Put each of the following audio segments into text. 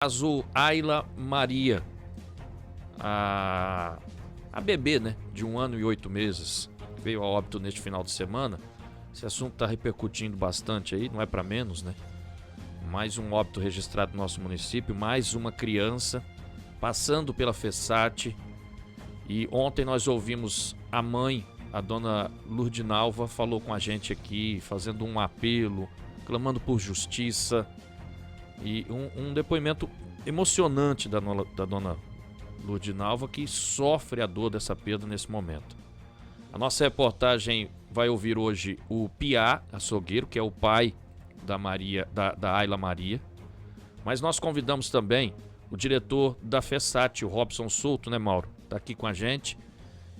Caso Ayla Maria, a bebê, né, de 1 ano e 8 meses, que veio a óbito neste final de semana. Esse assunto está repercutindo bastante aí, não é para menos, né? Mais um óbito registrado no nosso município, mais uma criança passando pela FESAT. E ontem nós ouvimos a mãe, a dona Lurdinalva, falou com a gente aqui, fazendo um apelo, clamando por justiça. E um depoimento emocionante da dona Lurdinalva, que sofre a dor dessa perda nesse momento. A nossa reportagem vai ouvir hoje o Piá Açougueiro, que é o pai da Ayla Maria. Mas nós convidamos também o diretor da FESAT, o Robson Souto, né, Mauro? Está aqui com a gente.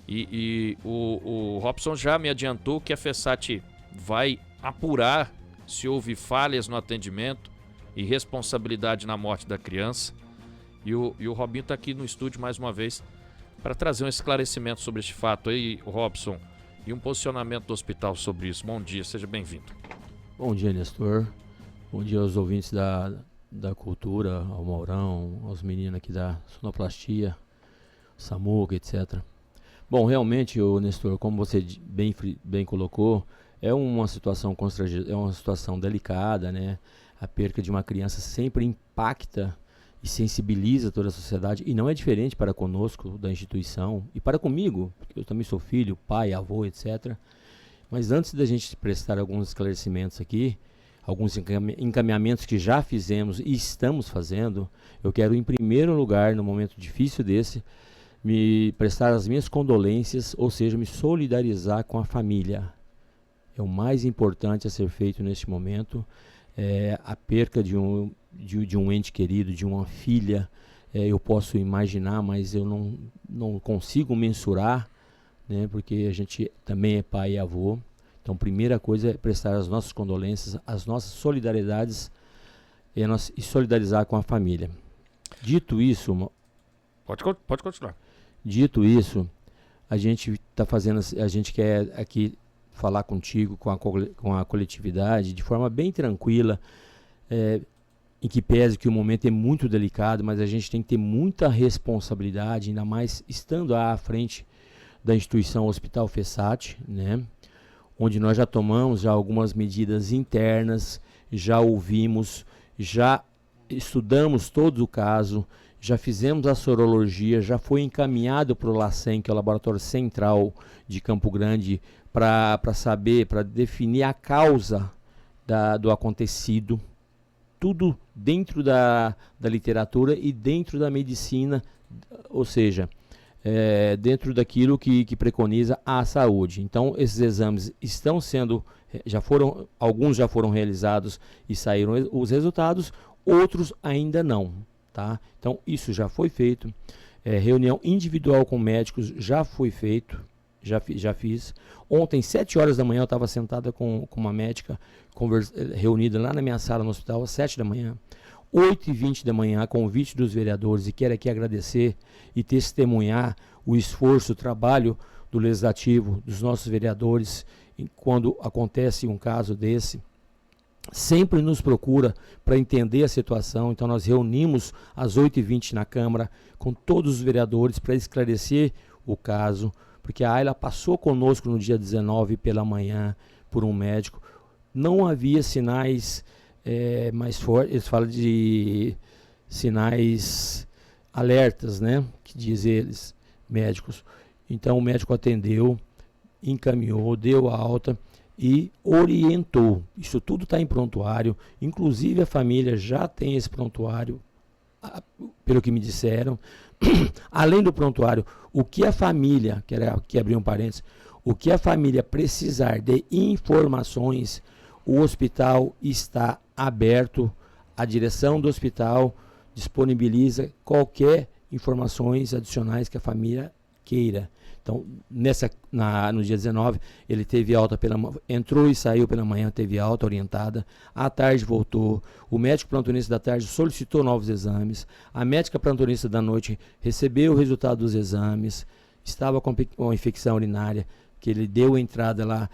E o Robson já me adiantou que a FESAT vai apurar se houve falhas no atendimento e responsabilidade na morte da criança. E o Robinho está aqui no estúdio mais uma vez para trazer um esclarecimento sobre este fato aí, Robson, e um posicionamento do hospital sobre isso. Bom dia, seja bem-vindo. Bom dia, Nestor. Bom dia aos ouvintes da cultura, ao Maurão, aos meninos aqui da Sonoplastia, Samuca, etc. Bom, realmente, Nestor, como você bem colocou, é uma situação constrangedora, é uma situação delicada, né? A perca de uma criança sempre impacta e sensibiliza toda a sociedade, e não é diferente para conosco da instituição e para comigo, porque eu também sou filho, pai, avô, etc. Mas antes da gente prestar alguns esclarecimentos aqui, alguns encaminhamentos que já fizemos e estamos fazendo, eu quero, em primeiro lugar, no momento difícil desse, me prestar as minhas condolências, ou seja, me solidarizar com a família. É o mais importante a ser feito neste momento. A perca de um ente querido, de uma filha, eu posso imaginar, mas eu não consigo mensurar, né, porque a gente também é pai e avô. Então, primeira coisa é prestar as nossas condolências, as nossas solidariedades e solidarizar com a família. Dito isso, pode continuar. Dito isso, a gente quer aqui falar contigo, com a coletividade, de forma bem tranquila, em que pese que o momento é muito delicado, mas a gente tem que ter muita responsabilidade, ainda mais estando à frente da instituição Hospital FESAT, né? Onde nós já tomamos algumas medidas internas, já ouvimos, já estudamos todo o caso, já fizemos a sorologia, já foi encaminhado para o LACEN, que é o Laboratório Central de Campo Grande, para definir a causa do acontecido. Tudo dentro da literatura e dentro da medicina, ou seja, dentro daquilo que preconiza a saúde. Então, esses exames estão sendo, alguns já foram realizados e saíram os resultados, outros ainda não. Tá? Então, isso já foi feito. Reunião individual com médicos já foi feito. Já fiz. Ontem, 7 horas da manhã, eu estava sentada com uma médica reunida lá na minha sala no hospital, às 7 da manhã. 8h20 da manhã, a convite dos vereadores, e quero aqui agradecer e testemunhar o esforço, o trabalho do Legislativo, dos nossos vereadores, quando acontece um caso desse. Sempre nos procura para entender a situação. Então nós reunimos às 8h20 na Câmara com todos os vereadores para esclarecer o caso, porque a Ayla passou conosco no dia 19 pela manhã por um médico. Não havia sinais mais fortes, eles falam de sinais alertas, né? Que diz eles, médicos. Então o médico atendeu, encaminhou, deu a alta e orientou. Isso tudo está em prontuário, inclusive a família já tem esse prontuário, pelo que me disseram. Além do prontuário, o que a família, que abrir um parênteses, o que a família precisar de informações, o hospital está aberto, a direção do hospital disponibiliza qualquer informações adicionais que a família queira. Então, no dia 19, ele teve alta entrou e saiu pela manhã, teve alta orientada, à tarde voltou, o médico plantonista da tarde solicitou novos exames, a médica plantonista da noite recebeu o resultado dos exames, estava com uma infecção urinária, que ele deu entrada lá,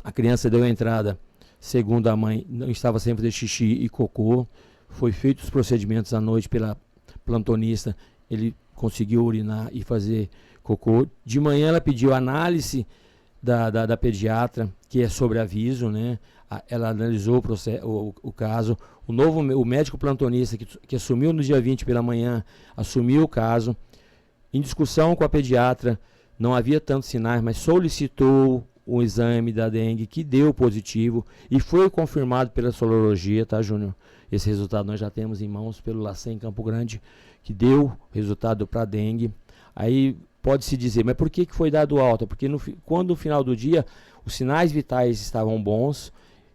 a criança deu entrada, segundo a mãe, não estava sem fazer xixi e cocô, foi feito os procedimentos à noite pela plantonista, ele conseguiu urinar e fazer cocô. De manhã ela pediu análise da pediatra, que é sobre aviso, né? Ela analisou o caso. O médico plantonista que assumiu no dia 20 pela manhã, assumiu o caso. Em discussão com a pediatra, não havia tantos sinais, mas solicitou o exame da dengue, que deu positivo e foi confirmado pela sorologia, tá, Júnior? Esse resultado nós já temos em mãos pelo LACEN Campo Grande, que deu resultado para dengue. Aí pode-se dizer, mas por que foi dado alta? Porque quando no final do dia os sinais vitais estavam bons,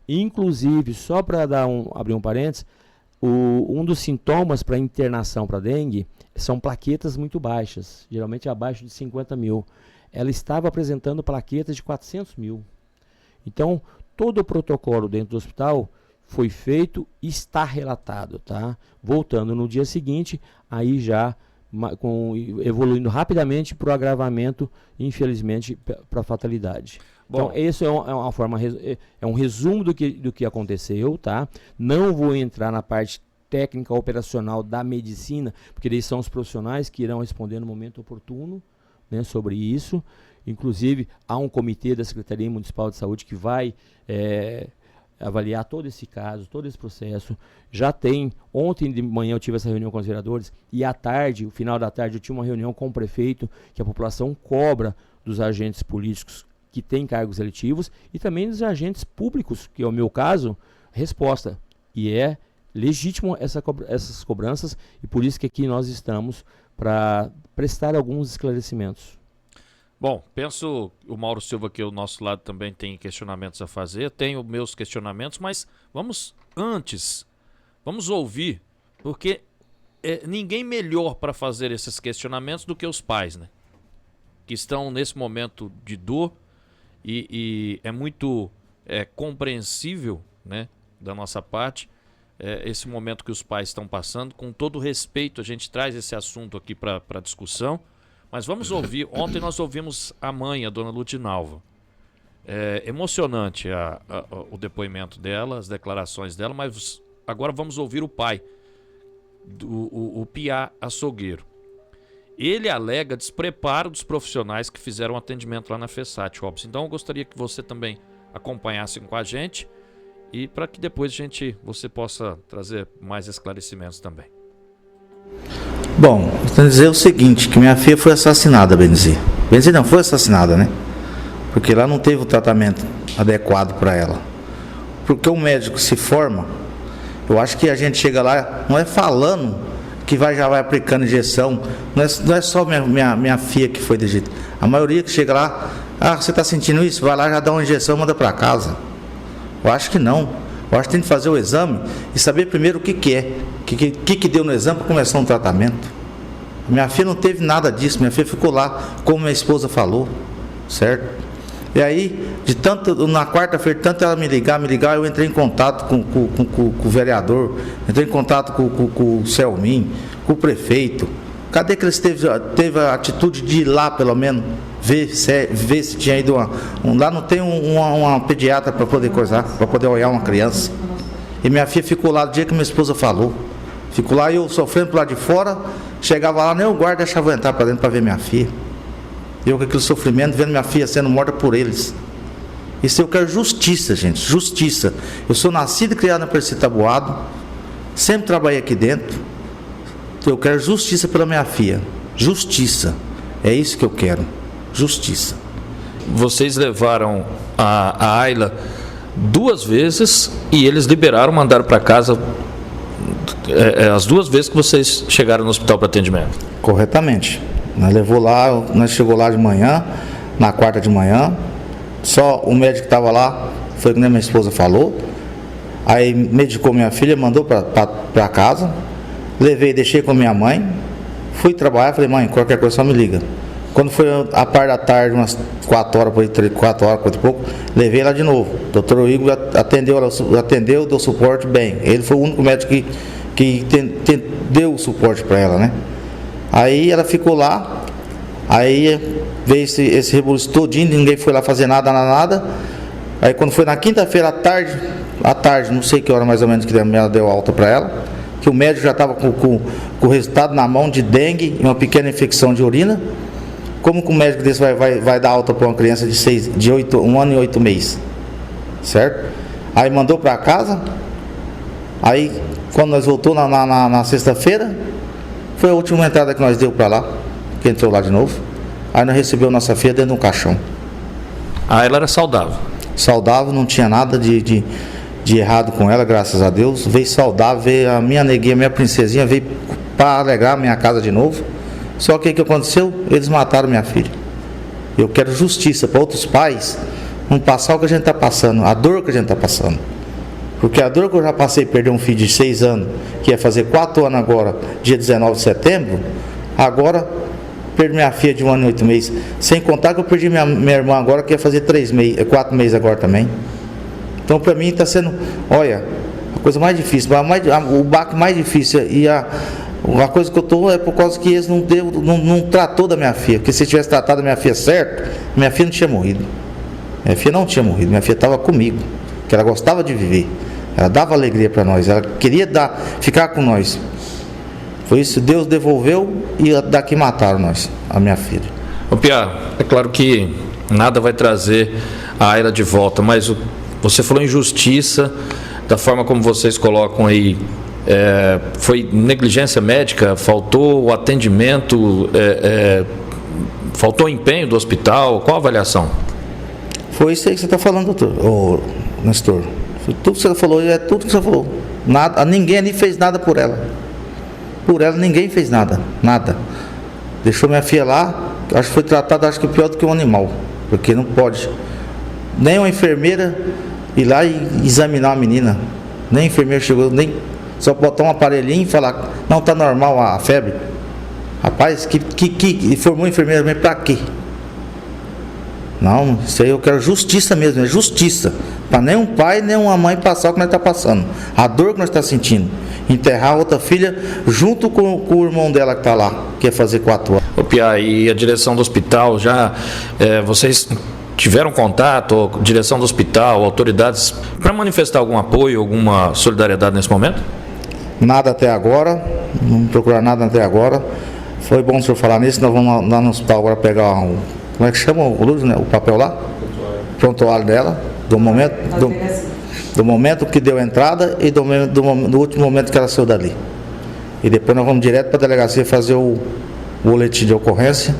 inclusive, só para abrir um parênteses, um dos sintomas para internação para dengue são plaquetas muito baixas, geralmente abaixo de 50 mil. Ela estava apresentando plaquetas de 400 mil. Então, todo o protocolo dentro do hospital foi feito e está relatado, tá? Voltando no dia seguinte, aí já evoluindo rapidamente para o agravamento, infelizmente, para a fatalidade. Bom, então, isso é um resumo do que aconteceu, tá? Não vou entrar na parte técnica operacional da medicina, porque eles são os profissionais que irão responder no momento oportuno, né, sobre isso. Inclusive, há um comitê da Secretaria Municipal de Saúde que vai avaliar todo esse caso, todo esse processo. Já tem, ontem de manhã eu tive essa reunião com os vereadores, e à tarde, no final da tarde, eu tinha uma reunião com o prefeito, que a população cobra dos agentes políticos que têm cargos eletivos e também dos agentes públicos, que é o meu caso, resposta. E é legítimo essas cobranças, e por isso que aqui nós estamos para prestar alguns esclarecimentos. Bom, penso, o Mauro Silva aqui ao nosso lado também tem questionamentos a fazer, tenho meus questionamentos, mas vamos ouvir, porque ninguém melhor para fazer esses questionamentos do que os pais, né? Que estão nesse momento de dor, e é muito compreensível, né, da nossa parte, esse momento que os pais estão passando. Com todo respeito, a gente traz esse assunto aqui para discussão, mas vamos ouvir. Ontem nós ouvimos a mãe, a dona Ludinalva. Emocionante o depoimento dela, as declarações dela, mas agora vamos ouvir o pai, o Piá Açougueiro. Ele alega despreparo dos profissionais que fizeram atendimento lá na FESAT, Robson. Então eu gostaria que você também acompanhasse com a gente, e para que depois você possa trazer mais esclarecimentos também. Bom, vou dizer o seguinte, que minha filha foi assassinada, Benzi. Benzi não, foi assassinada, né? Porque lá não teve o tratamento adequado para ela. Porque o médico se forma, eu acho que a gente chega lá, não é falando que já vai aplicando injeção, não é só minha filha que foi desse jeito. A maioria que chega lá, você está sentindo isso? Vai lá, já dá uma injeção, manda para casa. Eu acho que não. Eu acho que tem que fazer o exame e saber primeiro o que é. O que deu no exame para começar um tratamento. Minha filha não teve nada disso. Minha filha ficou lá, como minha esposa falou. Certo? E aí, na quarta-feira, tanto ela me ligar, eu entrei em contato com o vereador, entrei em contato com o Selmin, com o prefeito. Cadê que eles teve a atitude de ir lá, pelo menos, ver se tinha ido lá não tem uma pediatra para poder coisar, para poder olhar uma criança. E minha filha ficou lá do dia que minha esposa falou. Ficou lá, eu sofrendo por lá de fora, chegava lá, nem o guarda deixava eu entrar para dentro para ver minha filha. Eu com aquele sofrimento, vendo minha filha sendo morta por eles. Isso eu quero justiça, gente, justiça. Eu sou nascido e criado na Percy Taboado, sempre trabalhei aqui dentro. Eu quero justiça pela minha filha. Justiça. É isso que eu quero. Justiça. Vocês levaram a Ayla 2 vezes e eles liberaram, mandaram para casa as 2 vezes que vocês chegaram no hospital para atendimento? Corretamente. Nós chegou lá de manhã, na quarta de manhã. Só o médico que estava lá, foi como minha esposa falou. Aí medicou minha filha, mandou para casa. Levei, deixei com minha mãe. Fui trabalhar, falei, mãe, qualquer coisa só me liga. Quando foi a par da tarde, umas 4 horas, 4 horas, 4 e pouco, levei lá de novo. O doutor Igor atendeu, deu suporte bem. Ele foi o único médico que deu o suporte para ela, né? Aí ela ficou lá, aí veio esse rebuliço todinho, ninguém foi lá fazer nada. Aí quando foi na quinta-feira à tarde, não sei que hora mais ou menos que ela deu alta para ela, que o médico já estava com o resultado na mão de dengue e uma pequena infecção de urina. Como que um médico desse vai dar alta para uma criança de 1 ano e 8 meses? Certo? Aí mandou para casa. Aí, quando nós voltamos na sexta-feira, foi a última entrada que nós deu para lá, que entrou lá de novo. Aí nós recebemos nossa filha dentro de um caixão. Ah, ela era saudável? Saudável, não tinha nada de errado com ela, graças a Deus. Veio saudável, veio a minha neguinha, minha princesinha, veio para alegrar a minha casa de novo. Só que o que aconteceu? Eles mataram minha filha. Eu quero justiça para outros pais não passar o que a gente está passando, a dor que a gente está passando. Porque a dor que eu já passei, perder um filho de 6 anos, que ia fazer 4 anos agora, dia 19 de setembro, agora perdi minha filha de 1 ano e 8 meses. Sem contar que eu perdi minha irmã agora, que ia fazer 4 meses agora também. Então, para mim, está sendo, olha, a coisa mais difícil, o baque mais difícil. E a coisa que eu estou é por causa que eles não tratou da minha filha. Porque se tivesse tratado da minha filha certo, minha filha não tinha morrido. Minha filha não tinha morrido, minha filha estava comigo, que ela gostava de viver. Ela dava alegria para nós, ela queria ficar com nós. Foi isso, Deus devolveu e daqui mataram nós, a minha filha. Ô Piá, é claro que nada vai trazer a Ayla de volta, mas você falou em justiça, da forma como vocês colocam aí, foi negligência médica, faltou o atendimento, faltou o empenho do hospital, qual a avaliação? Foi isso aí que você está falando, doutor, Nestor. Tudo que você falou, é tudo que você falou. Nada, ninguém ali fez nada por ela. Por ela ninguém fez nada. Nada. Deixou minha filha lá, acho que foi tratada, acho que pior do que um animal. Porque não pode. Nem uma enfermeira ir lá e examinar a menina. Nem a enfermeira chegou, nem só botar um aparelhinho e falar, não, está normal a febre. Rapaz, que formou enfermeira mesmo, para quê? Não, isso aí eu quero justiça mesmo, é justiça. Para nem um pai, nem uma mãe passar o que nós estamos passando. A dor que nós estamos sentindo. Enterrar outra filha junto com o irmão dela que está lá, que ia fazer 4 anos. Ô Piá, e a direção do hospital, já vocês tiveram contato, direção do hospital, autoridades, para manifestar algum apoio, alguma solidariedade nesse momento? Nada até agora, não procurar nada até agora. Foi bom o senhor falar nisso, nós vamos lá no hospital agora pegar como é que chama o Lúcio, né? O papel lá? Prontuário dela, do momento que deu a entrada e do último momento que ela saiu dali. E depois nós vamos direto para a delegacia fazer o boletim de ocorrência.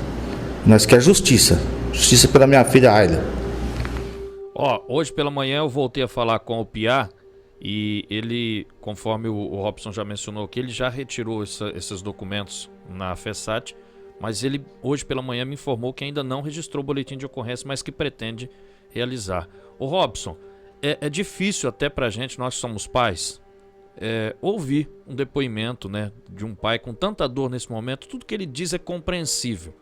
Nós queremos justiça. Justiça pela minha filha Ayla. Hoje pela manhã eu voltei a falar com o Piá e ele, conforme o Robson já mencionou aqui, ele já retirou esses documentos na FESAT. Mas ele, hoje pela manhã, me informou que ainda não registrou o boletim de ocorrência, mas que pretende realizar. Ô Robson, é difícil até pra gente, nós que somos pais, ouvir um depoimento, né, de um pai com tanta dor nesse momento. Tudo que ele diz é compreensível.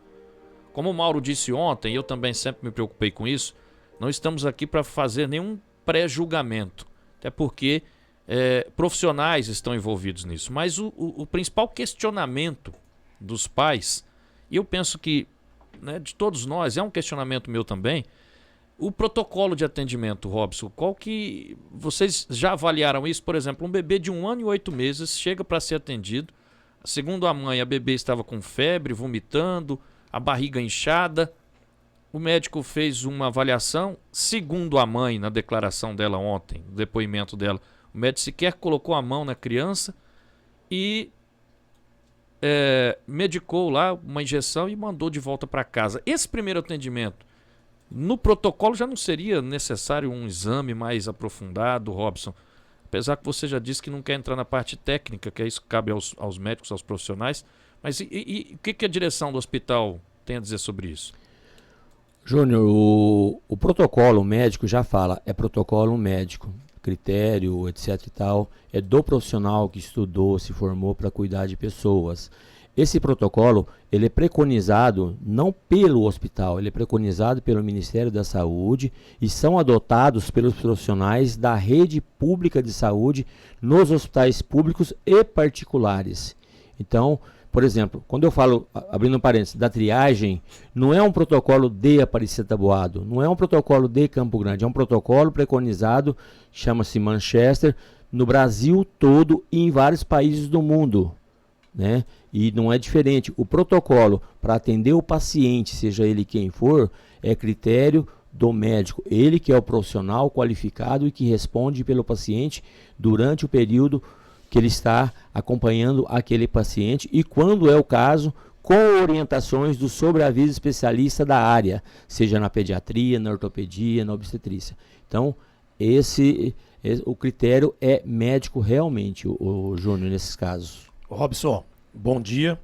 Como o Mauro disse ontem, e eu também sempre me preocupei com isso, não estamos aqui para fazer nenhum pré-julgamento, até porque profissionais estão envolvidos nisso. Mas o principal questionamento dos pais, e eu penso que, né, de todos nós, é um questionamento meu também, o protocolo de atendimento, Robson, qual que vocês já avaliaram isso? Por exemplo, um bebê de 1 ano e 8 meses chega para ser atendido, segundo a mãe, a bebê estava com febre, vomitando, a barriga inchada, o médico fez uma avaliação, segundo a mãe, na declaração dela ontem, no depoimento dela, o médico sequer colocou a mão na criança e medicou lá uma injeção e mandou de volta para casa. Esse primeiro atendimento, no protocolo já não seria necessário um exame mais aprofundado, Robson? Apesar que você já disse que não quer entrar na parte técnica, que é isso que cabe aos médicos, aos profissionais. Mas e o que a direção do hospital tem a dizer sobre isso? Júnior, o protocolo médico já fala, é protocolo médico, critério, etc e tal, é do profissional que estudou, se formou para cuidar de pessoas. Esse protocolo, ele é preconizado não pelo hospital, ele é preconizado pelo Ministério da Saúde e são adotados pelos profissionais da rede pública de saúde nos hospitais públicos e particulares. Então, por exemplo, quando eu falo, abrindo um parênteses, da triagem, não é um protocolo de Aparecida Taboado, não é um protocolo de Campo Grande, é um protocolo preconizado, chama-se Manchester, no Brasil todo e em vários países do mundo, né? E não é diferente. O protocolo para atender o paciente, seja ele quem for, é critério do médico. Ele que é o profissional qualificado e que responde pelo paciente durante o período que ele está acompanhando aquele paciente e, quando é o caso, com orientações do sobreaviso especialista da área, seja na pediatria, na ortopedia, na obstetrícia. Então, o critério é médico realmente, o Júnior, nesses casos. Robson, bom dia.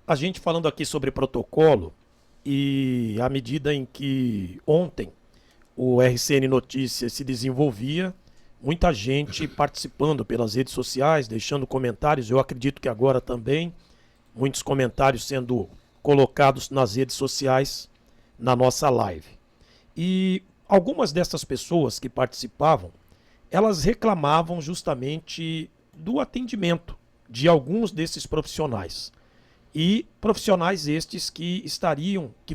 A gente falando aqui sobre protocolo, e à medida em que ontem o RCN Notícias se desenvolvia, muita gente participando pelas redes sociais, deixando comentários, eu acredito que agora também, muitos comentários sendo colocados nas redes sociais na nossa live. E algumas dessas pessoas que participavam, elas reclamavam justamente do atendimento de alguns desses profissionais. E profissionais estes que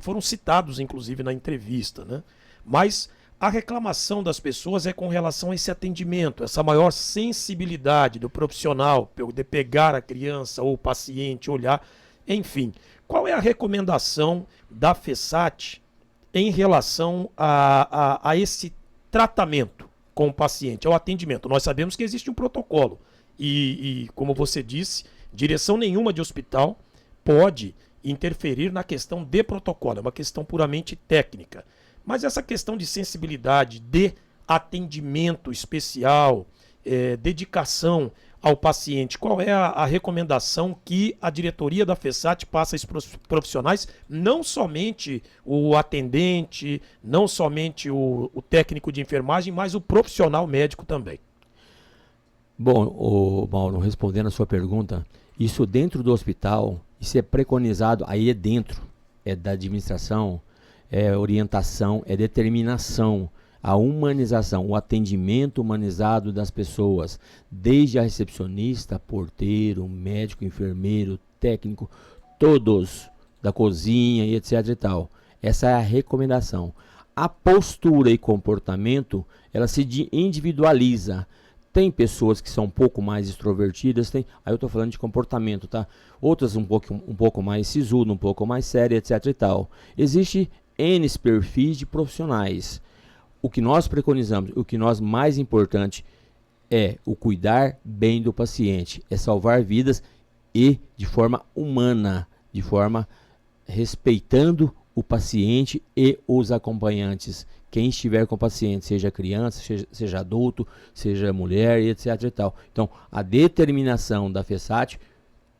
foram citados inclusive na entrevista, né? Mas a reclamação das pessoas é com relação a esse atendimento, essa maior sensibilidade do profissional de pegar a criança ou o paciente, olhar, enfim. Qual é a recomendação da FESAT em relação a esse tratamento com o paciente, ao atendimento? Nós sabemos que existe um protocolo e como você disse, direção nenhuma de hospital pode interferir na questão de protocolo, é uma questão puramente técnica. Mas essa questão de sensibilidade, de atendimento especial, dedicação ao paciente, qual é a recomendação que a diretoria da FESAT passa aos profissionais, não somente o atendente, não somente o técnico de enfermagem, mas o profissional médico também? Bom, Mauro, respondendo a sua pergunta, isso dentro do hospital, isso é preconizado, aí é dentro, é da administração, é orientação, é determinação, a humanização, o atendimento humanizado das pessoas, desde a recepcionista, porteiro, médico, enfermeiro, técnico, todos da cozinha e etc e tal. Essa é a recomendação. A postura e comportamento, ela se individualiza. Tem pessoas que são um pouco mais extrovertidas, aí eu estou falando de comportamento, tá? Outras um pouco mais sisudo, um pouco mais sério, etc e tal. Existe N perfis de profissionais. O que nós preconizamos, o que nós mais importante é o cuidar bem do paciente, é salvar vidas e de forma humana, de forma respeitando o paciente e os acompanhantes. Quem estiver com o paciente, seja criança, seja adulto, seja mulher, etc e tal. Então, a determinação da FESAT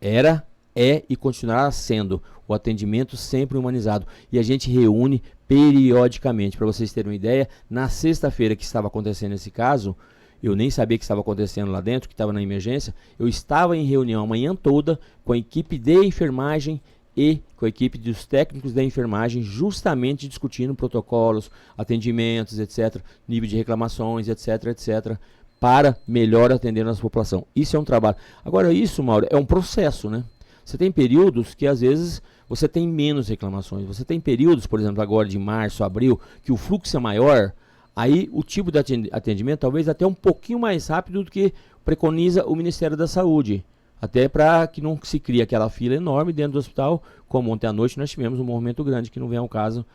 é e continuará sendo o atendimento sempre humanizado. E a gente reúne periodicamente. Para vocês terem uma ideia, na sexta-feira que estava acontecendo esse caso, eu nem sabia que estava acontecendo lá dentro, que estava na emergência, eu estava em reunião a manhã toda com a equipe de enfermagem e com a equipe dos técnicos da enfermagem, justamente discutindo protocolos, atendimentos, etc., nível de reclamações, etc., etc., para melhor atender a nossa população. Isso é um trabalho. Agora, isso, Mauro, é um processo, né? Você tem períodos que, às vezes, você tem menos reclamações. Você tem períodos, por exemplo, agora de março, abril, que o fluxo é maior, aí o tipo de atendimento talvez até um pouquinho mais rápido do que preconiza o Ministério da Saúde. Até para que não se crie aquela fila enorme dentro do hospital, como ontem à noite nós tivemos um movimento grande, que não vem ao caso,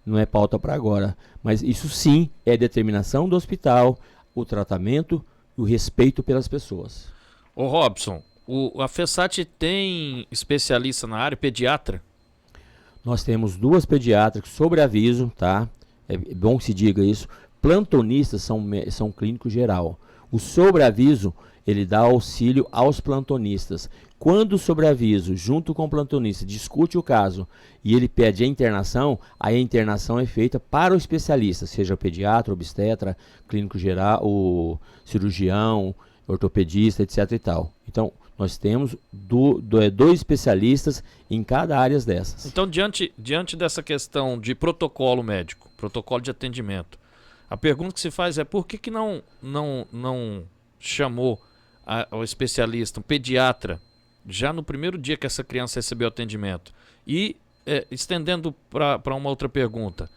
não é pauta para agora. Mas isso sim é determinação do hospital, o tratamento e o respeito pelas pessoas. Ô Robson, a FESAT tem especialista na área, pediatra? Nós temos 2 pediatras sobre aviso, tá? É bom que se diga isso. Plantonistas são clínico geral. O sobreaviso, ele dá auxílio aos plantonistas. Quando o sobreaviso, junto com o plantonista, discute o caso e ele pede a internação, aí a internação é feita para o especialista, seja pediatra, obstetra, clínico geral, o cirurgião, ortopedista, etc e tal. Então, nós temos 2 especialistas em cada área dessas. Então, diante dessa questão de protocolo médico, protocolo de atendimento, a pergunta que se faz é por que não chamou o especialista, um pediatra, já no primeiro dia que essa criança recebeu atendimento? E estendendo para uma outra pergunta,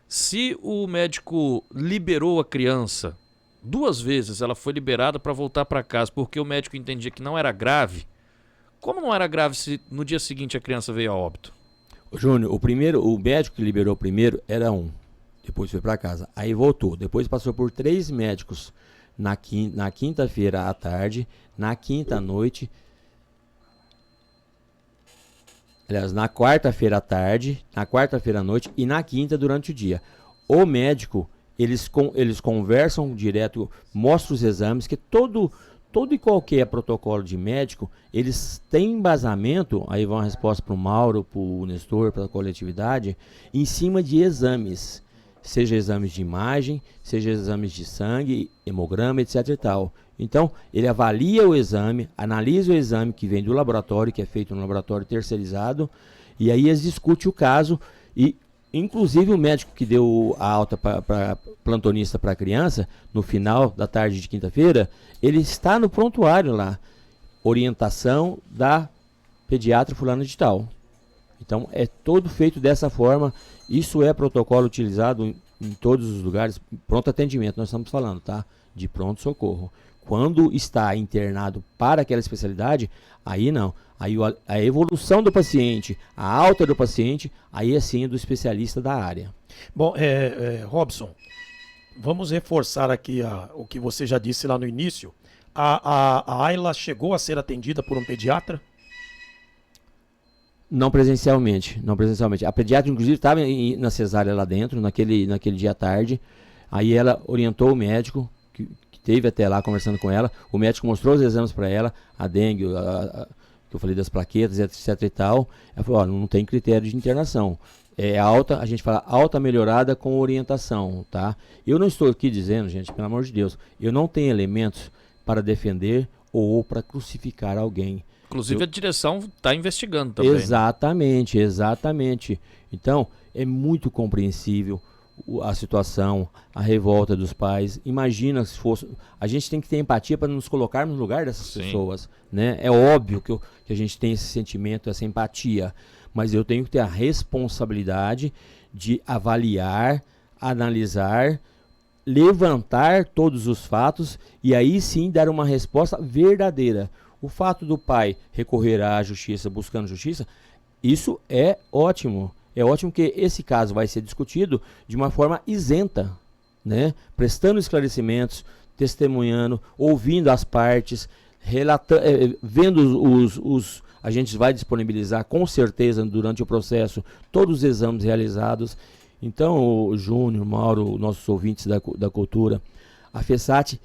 se o médico liberou a criança 2 vezes ela foi liberada para voltar para casa porque o médico entendia que não era grave. Como não era grave se no dia seguinte a criança veio a óbito? Júnior, o médico que liberou primeiro era um. Depois foi para casa. Aí voltou. Depois passou por 3 médicos na quinta-feira à tarde, na quinta à noite. Aliás, na quarta-feira à tarde, na quarta-feira à noite e na quinta durante o dia. O médico, eles conversam direto, mostram os exames, que todo e qualquer protocolo de médico, eles têm embasamento, aí vai uma resposta para o Mauro, para o Nestor, para a coletividade, em cima de exames. Seja exames de imagem, seja exames de sangue, hemograma, etc e tal. Então, ele avalia o exame, analisa o exame que vem do laboratório, que é feito no laboratório terceirizado, e aí eles discutem o caso, e inclusive o médico que deu a alta para plantonista para a criança, no final da tarde de quinta-feira, ele está no prontuário lá, orientação da pediatra fulano de tal. Então, é todo feito dessa forma. Isso é protocolo utilizado em todos os lugares. Pronto atendimento, nós estamos falando, tá? De pronto-socorro. Quando está internado para aquela especialidade, aí não. Aí a evolução do paciente, a alta do paciente, aí é sim do especialista da área. Bom, Robson, vamos reforçar aqui o que você já disse lá no início. A Ayla chegou a ser atendida por um pediatra? Não presencialmente. A pediatra, inclusive, estava na cesárea lá dentro, naquele dia à tarde. Aí ela orientou o médico, que esteve até lá conversando com ela. O médico mostrou os exames para ela, a dengue, que eu falei das plaquetas, etc e tal. Ela falou, não tem critério de internação. É alta, a gente fala alta melhorada com orientação, tá? Eu não estou aqui dizendo, gente, pelo amor de Deus, eu não tenho elementos para defender ou para crucificar alguém. Inclusive a direção está investigando também. Exatamente, né? Exatamente. Então, é muito compreensível a situação, a revolta dos pais. Imagina se fosse... A gente tem que ter empatia para nos colocarmos no lugar dessas pessoas, né? É óbvio que a gente tem esse sentimento, essa empatia, mas eu tenho que ter a responsabilidade de avaliar, analisar, levantar todos os fatos e aí sim dar uma resposta verdadeira. O fato do pai recorrer à justiça, buscando justiça, isso é ótimo. É ótimo que esse caso vai ser discutido de uma forma isenta, né? Prestando esclarecimentos, testemunhando, ouvindo as partes, vendo a gente vai disponibilizar com certeza durante o processo todos os exames realizados. Então, o Júnior, Mauro, nossos ouvintes da cultura, a FESAT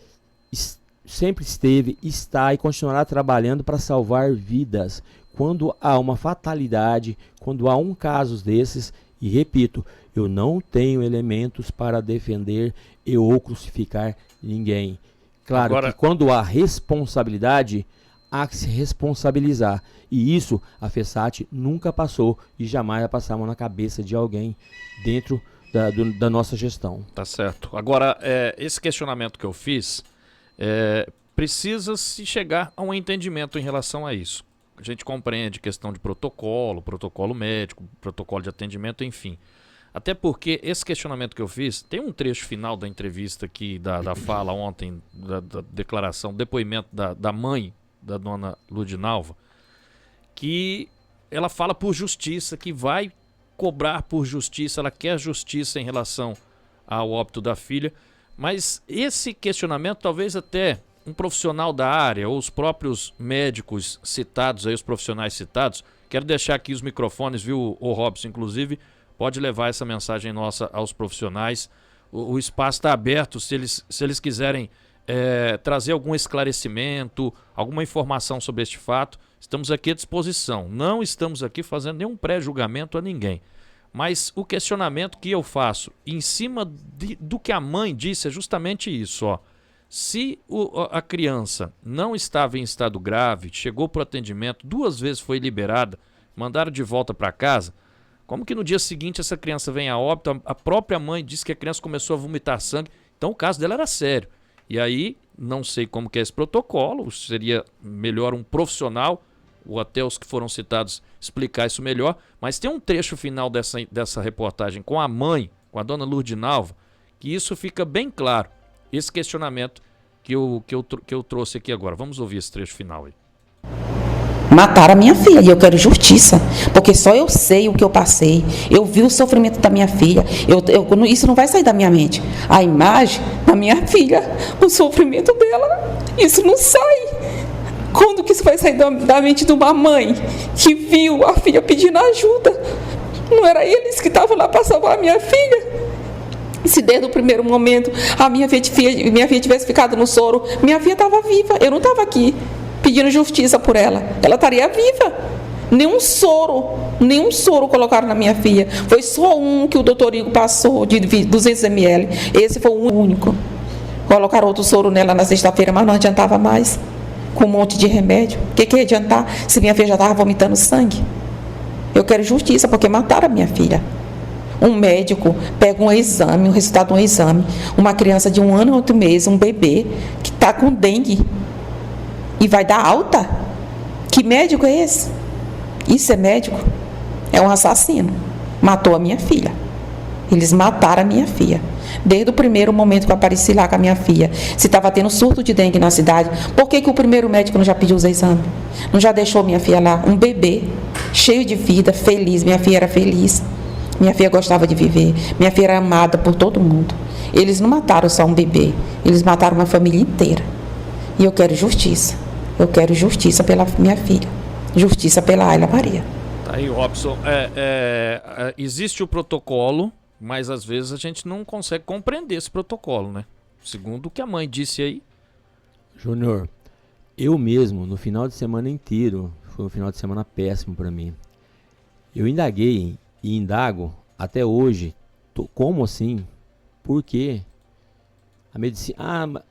sempre esteve, está e continuará trabalhando para salvar vidas. Quando há uma fatalidade, quando há um caso desses, e repito, eu não tenho elementos para defender ou crucificar ninguém. Claro que quando há responsabilidade, há que se responsabilizar. E isso a FESAT nunca passou e jamais vai passar a mão na cabeça de alguém dentro da nossa gestão. Tá certo. Agora, esse questionamento que eu fiz, precisa se chegar a um entendimento em relação a isso. A gente compreende questão de protocolo médico, protocolo de atendimento, enfim. Até porque esse questionamento que eu fiz, tem um trecho final da entrevista aqui, da fala ontem, da declaração, depoimento da mãe da dona Ludinalva, que ela fala por justiça, que vai cobrar por justiça, ela quer justiça em relação ao óbito da filha, mas esse questionamento talvez até um profissional da área ou os próprios médicos citados, aí os profissionais citados, quero deixar aqui os microfones, viu, o Robson, inclusive, pode levar essa mensagem nossa aos profissionais. O espaço está aberto, se eles quiserem trazer algum esclarecimento, alguma informação sobre este fato, estamos aqui à disposição. Não estamos aqui fazendo nenhum pré-julgamento a ninguém. Mas o questionamento que eu faço em cima do que a mãe disse é justamente isso, ó. Se a criança não estava em estado grave, chegou para o atendimento, 2 vezes foi liberada, mandaram de volta para casa, como que no dia seguinte essa criança vem a óbito? A própria mãe disse que a criança começou a vomitar sangue, então o caso dela era sério. E aí, não sei como que é esse protocolo, seria melhor um profissional, ou até os que foram citados, explicar isso melhor, mas tem um trecho final dessa reportagem com a mãe, com a dona Ludinalva, que isso fica bem claro. esse questionamento que eu trouxe aqui agora. Vamos ouvir esse trecho final aí. Mataram a minha filha e eu quero justiça, porque só eu sei o que eu passei. Eu vi o sofrimento da minha filha. Isso não vai sair da minha mente. A imagem da minha filha, o sofrimento dela, isso não sai. Quando que isso vai sair da mente de uma mãe que viu a filha pedindo ajuda? Não era eles que estavam lá para salvar a minha filha? Se desde o primeiro momento a minha filha tivesse ficado no soro, minha filha estava viva, eu não estava aqui pedindo justiça por ela. Ela estaria viva. Nenhum soro colocaram na minha filha. Foi só um que o doutor Igor passou de 200 ml. Esse foi o único. Colocaram outro soro nela na sexta-feira, mas não adiantava mais. Com um monte de remédio. O que ia adiantar se minha filha já estava vomitando sangue? Eu quero justiça porque mataram a minha filha. Um médico pega um exame, o resultado de um exame. Uma criança de 1 ano e 8 meses, um bebê, que está com dengue. E vai dar alta? Que médico é esse? Isso é médico? É um assassino. Matou a minha filha. Eles mataram a minha filha. Desde o primeiro momento que eu apareci lá com a minha filha. Se estava tendo surto de dengue na cidade, por que o primeiro médico não já pediu os exames? Não já deixou minha filha lá? Um bebê, cheio de vida, feliz. Minha filha era feliz. Minha filha gostava de viver. Minha filha era amada por todo mundo. Eles não mataram só um bebê. Eles mataram uma família inteira. E eu quero justiça. Eu quero justiça pela minha filha. Justiça pela Ayla Maria. Tá aí, Robson. Existe o protocolo, mas às vezes a gente não consegue compreender esse protocolo, né? Segundo o que a mãe disse aí. Júnior, eu mesmo, no final de semana inteiro, foi um final de semana péssimo para mim. Eu indaguei e indago até hoje. Como assim? Por quê? A medicina...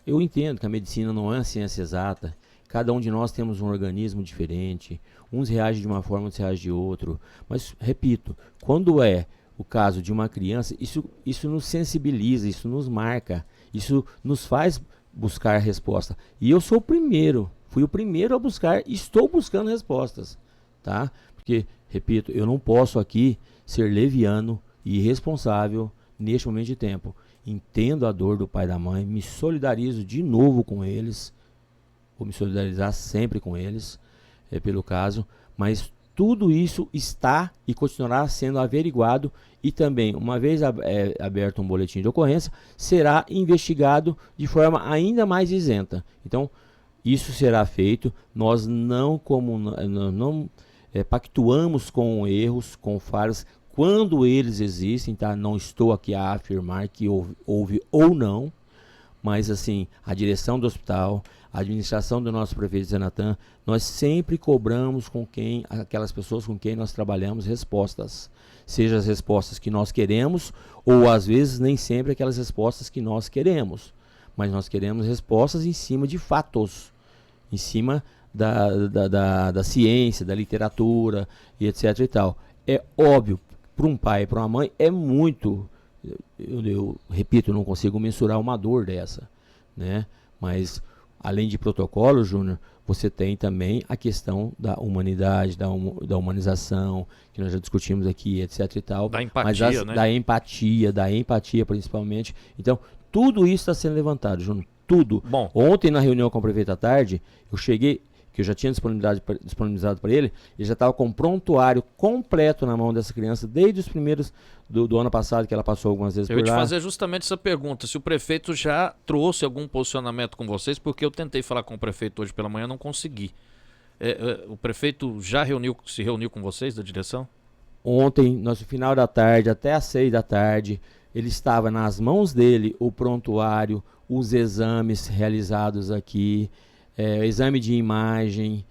eu entendo que a medicina não é a ciência exata. Cada um de nós temos um organismo diferente. Uns reagem de uma forma, outros reagem de outra. Mas, repito, quando é o caso de uma criança, isso nos sensibiliza, isso nos marca, isso nos faz buscar resposta. E eu sou o primeiro, fui o primeiro a buscar, estou buscando respostas, tá? Porque, repito, eu não posso aqui ser leviano e irresponsável neste momento de tempo. Entendo a dor do pai e da mãe, me solidarizo de novo com eles, vou me solidarizar sempre com eles, pelo caso, mas tudo isso está e continuará sendo averiguado e também, uma vez aberto um boletim de ocorrência, será investigado de forma ainda mais isenta. Então, isso será feito, nós não pactuamos com erros, com falhas, quando eles existem, tá? Não estou aqui a afirmar que houve ou não, mas assim, a direção do hospital, a administração do nosso prefeito Zé Natan, nós sempre cobramos aquelas pessoas com quem nós trabalhamos respostas. Seja as respostas que nós queremos, ou às vezes nem sempre aquelas respostas que nós queremos. Mas nós queremos respostas em cima de fatos, em cima da ciência, da literatura e etc e tal. É óbvio, para um pai e para uma mãe, é muito... Eu repito, eu não consigo mensurar uma dor dessa, né? Mas, além de protocolo, Júnior, você tem também a questão da humanidade, da humanização, que nós já discutimos aqui, etc e tal. Da empatia, né? Da empatia principalmente. Então, tudo isso está sendo levantado, Júnior, tudo. Bom. Ontem, na reunião com o prefeito à tarde, eu cheguei... que eu já tinha disponibilizado para ele, ele já estava com um prontuário completo na mão dessa criança, desde os primeiros do ano passado, que ela passou algumas vezes por lá. Eu ia te fazer justamente essa pergunta, se o prefeito já trouxe algum posicionamento com vocês, porque eu tentei falar com o prefeito hoje pela manhã, não consegui. O prefeito já se reuniu com vocês, da direção? Ontem, no final da tarde, até às 6 da tarde, ele estava nas mãos dele o prontuário, os exames realizados aqui, exame de imagem,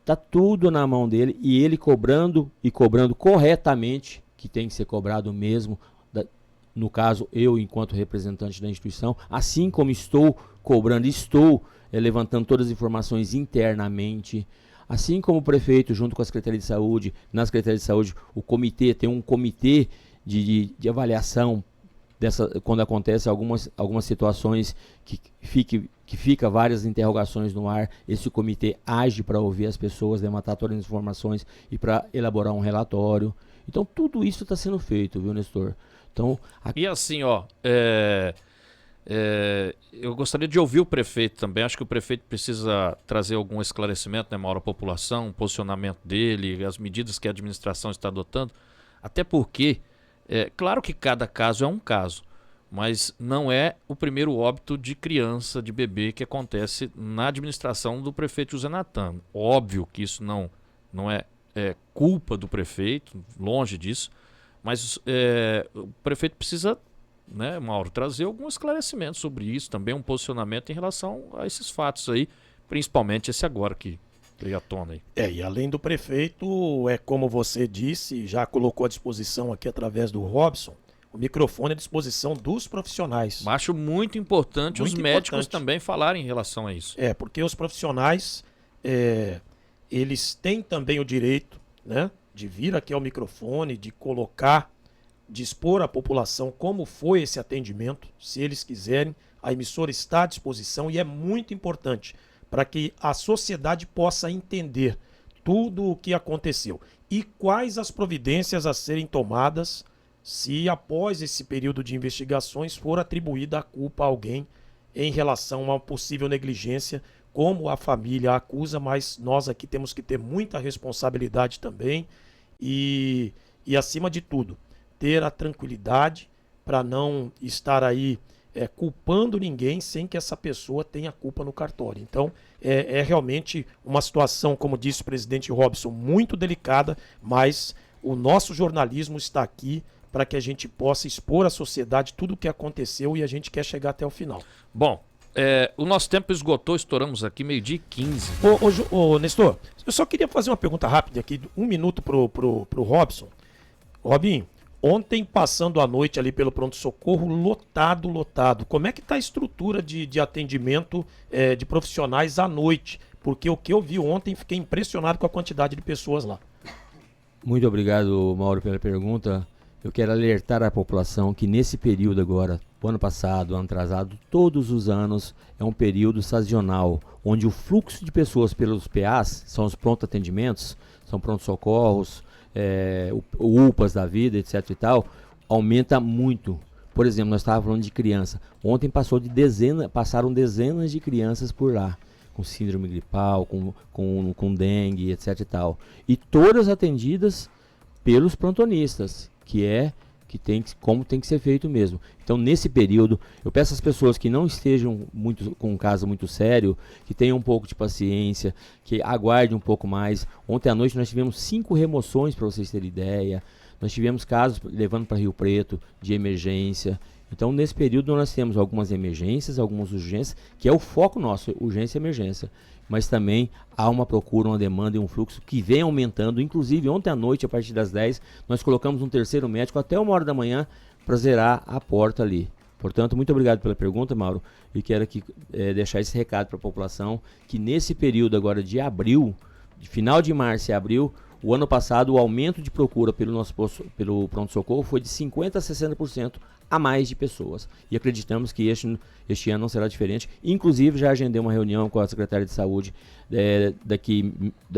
tá tudo na mão dele e ele cobrando corretamente, que tem que ser cobrado mesmo, no caso eu enquanto representante da instituição, assim como estou cobrando, levantando todas as informações internamente, assim como o prefeito junto com a Secretaria de Saúde, na Secretaria de Saúde tem um comitê de avaliação quando acontece algumas situações que fica várias interrogações no ar, esse comitê age para ouvir as pessoas, levantar todas as informações e para elaborar um relatório. Então tudo isso está sendo feito, viu, Nestor? Então, E assim, Eu gostaria de ouvir o prefeito também. Acho que o prefeito precisa trazer algum esclarecimento, né, maior à população, o posicionamento dele, as medidas que a administração está adotando. Até porque, claro que cada caso é um caso, mas não é o primeiro óbito de criança, de bebê, que acontece na administração do prefeito José Natan. Óbvio que isso não é culpa do prefeito, longe disso, mas o prefeito precisa, né, Mauro, trazer algum esclarecimento sobre isso, também um posicionamento em relação a esses fatos aí, principalmente esse agora que veio à tona aí. E além do prefeito, como você disse, já colocou à disposição aqui através do Robson, o microfone à disposição dos profissionais. Acho muito importante os médicos também falarem em relação a isso. Porque os profissionais, eles têm também o direito, né, de vir aqui ao microfone, de colocar, de expor à população como foi esse atendimento, se eles quiserem. A emissora está à disposição e é muito importante para que a sociedade possa entender tudo o que aconteceu e quais as providências a serem tomadas se após esse período de investigações for atribuída a culpa a alguém em relação a uma possível negligência, como a família acusa, mas nós aqui temos que ter muita responsabilidade também e acima de tudo, ter a tranquilidade para não estar aí culpando ninguém sem que essa pessoa tenha culpa no cartório. Então, é realmente uma situação, como disse o presidente Robson, muito delicada, mas o nosso jornalismo está aqui para que a gente possa expor à sociedade tudo o que aconteceu e a gente quer chegar até o final. Bom, o nosso tempo esgotou, estouramos aqui 12h15. Ô, Nestor, eu só queria fazer uma pergunta rápida aqui, 1 minuto pro Robson. Robinho, ontem passando a noite ali pelo pronto-socorro, lotado. Como é que está a estrutura de atendimento de profissionais à noite? Porque o que eu vi ontem, fiquei impressionado com a quantidade de pessoas lá. Muito obrigado, Mauro, pela pergunta. Eu quero alertar a população que nesse período agora, o ano passado, ano atrasado, todos os anos é um período sazonal, onde o fluxo de pessoas pelos PAs, são os pronto atendimentos, são pronto-socorros, UPAs da vida, etc e tal, aumenta muito. Por exemplo, nós estávamos falando de criança. Ontem passaram dezenas de crianças por lá, com síndrome gripal, com dengue, etc e tal. E todas atendidas pelos plantonistas, como tem que ser feito mesmo. Então, nesse período, eu peço às pessoas que não estejam com um caso muito sério, que tenham um pouco de paciência, que aguardem um pouco mais. Ontem à noite nós tivemos 5 remoções, para vocês terem ideia. Nós tivemos casos levando para Rio Preto de emergência. Então, nesse período, nós temos algumas emergências, algumas urgências, que é o foco nosso, urgência e emergência. Mas também há uma procura, uma demanda e um fluxo que vem aumentando. Inclusive, ontem à noite, a partir das 10, nós colocamos um terceiro médico até 1h da manhã para zerar a porta ali. Portanto, muito obrigado pela pergunta, Mauro. E quero aqui deixar esse recado para a população, que nesse período agora de abril, de final de março e abril, o ano passado, o aumento de procura pelo pronto-socorro foi de 50% a 60% a mais de pessoas. E acreditamos que este ano não será diferente. Inclusive, já agendei uma reunião com a secretária de saúde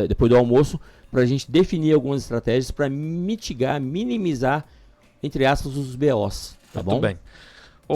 depois do almoço, para a gente definir algumas estratégias para minimizar, entre aspas, os BOs. Tá bom? Muito bem.